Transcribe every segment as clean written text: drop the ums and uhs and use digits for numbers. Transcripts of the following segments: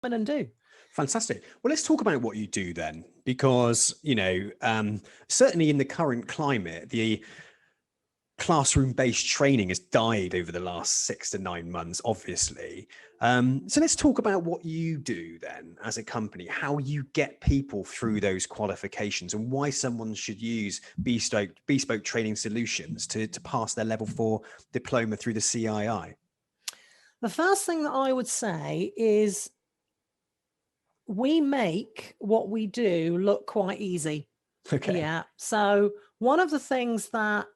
in and do. Fantastic. Well, let's talk about what you do then, because, certainly in the current climate, the classroom-based training has died over the last 6 to 9 months, obviously. So let's talk about what you do then as a company, how you get people through those qualifications and why someone should use bespoke training solutions to pass their level 4 diploma through the CII. The first thing that I would say is we make what we do look quite easy. Okay. Yeah. So one of the things that,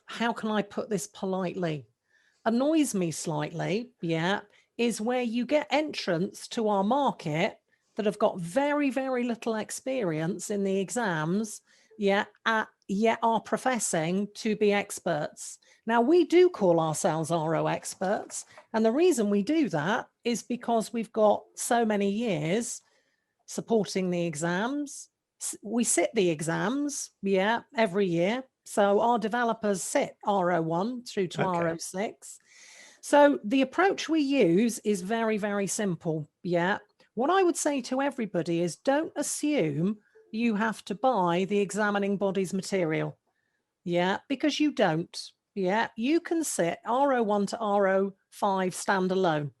how can I put this politely, annoys me slightly, yeah, is where you get entrants to our market that have got very, very little experience in the exams, yet are professing to be experts. Now, we do call ourselves R0 experts, and the reason we do that is because we've got so many years supporting the exams. We sit the exams, every year. So our developers sit R01 through to R06. So the approach we use is very, very simple. Yeah. What I would say to everybody is don't assume you have to buy the examining body's material. Yeah, because you don't. Yeah, you can sit R01 to R05 standalone.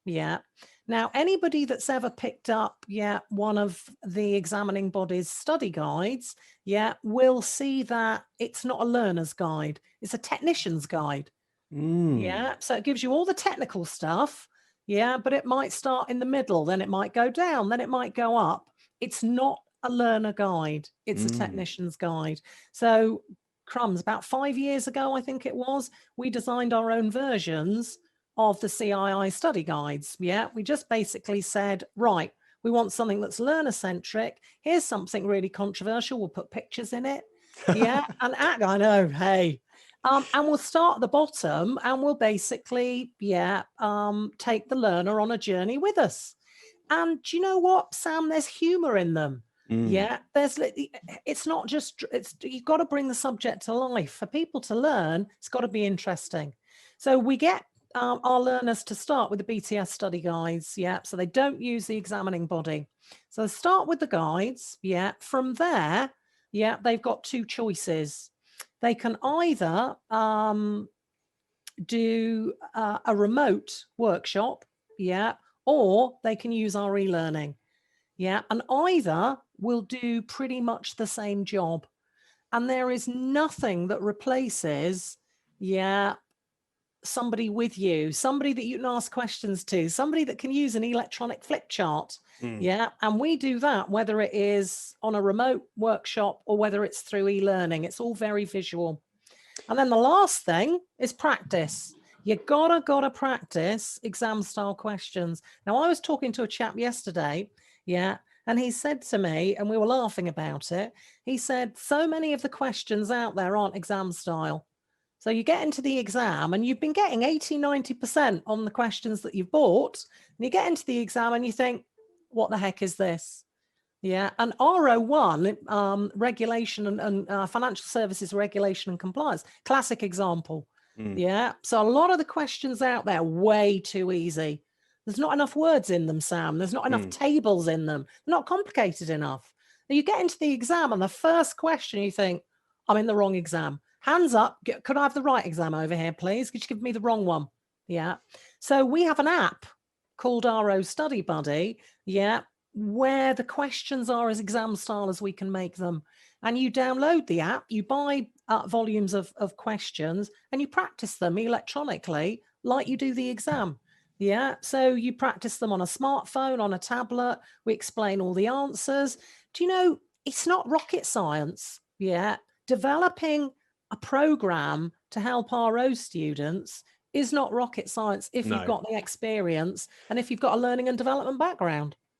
Yeah. Now, anybody that's ever picked up, one of the examining body's study guides, will see that it's not a learner's guide. It's a technician's guide. Yeah. So it gives you all the technical stuff. Yeah. But it might start in the middle, then it might go down, then it might go up. It's not a learner guide. It's a technician's guide. So crumbs, about 5 years ago, I think it was, we designed our own versions of the CII study guides. Yeah. We just basically said, right, we want something that's learner centric. Here's something really controversial. We'll put pictures in it. Yeah. And I know, hey. And we'll start at the bottom and we'll basically, take the learner on a journey with us. And do you know what, Sam? There's humor in them. Yeah, it's not just, you've got to bring the subject to life. For people to learn, it's got to be interesting. So we get our learners to start with the BTS study guides. Yeah, so they don't use the examining body. So they start with the guides. Yeah, from there, they've got two choices. They can either do a remote workshop, or they can use our e-learning. Yeah, and either will do pretty much the same job. And there is nothing that replaces, somebody with you, somebody that you can ask questions to, somebody that can use an electronic flip chart. Yeah. And we do that, whether it is on a remote workshop or whether it's through e-learning. It's all very visual. And then the last thing is practice. You gotta practice exam style questions. Now, I was talking to a chap yesterday, and he said to me, and we were laughing about it, he said, so many of the questions out there aren't exam style. So you get into the exam and you've been getting 80, 90% on the questions that you've bought, and you get into the exam and you think, what the heck is this? Yeah, and R01, regulation and financial services regulation and compliance, classic example. Yeah, so a lot of the questions out there, way too easy. There's not enough words in them, Sam. There's not enough tables in them. They're not complicated enough. Now you get into the exam and the first question you think, I'm in the wrong exam. Hands up, could I have the right exam over here, please? Could you give me the wrong one? Yeah, so we have an app called RO Study Buddy, where the questions are as exam style as we can make them. And you download the app, you buy volumes of questions, and you practice them electronically like you do the exam. Yeah, so you practice them on a smartphone, on a tablet. We explain all the answers. Do you know, it's not rocket science. Yeah, developing a program to help RO students is not rocket science if you've got the experience and if you've got a learning and development background.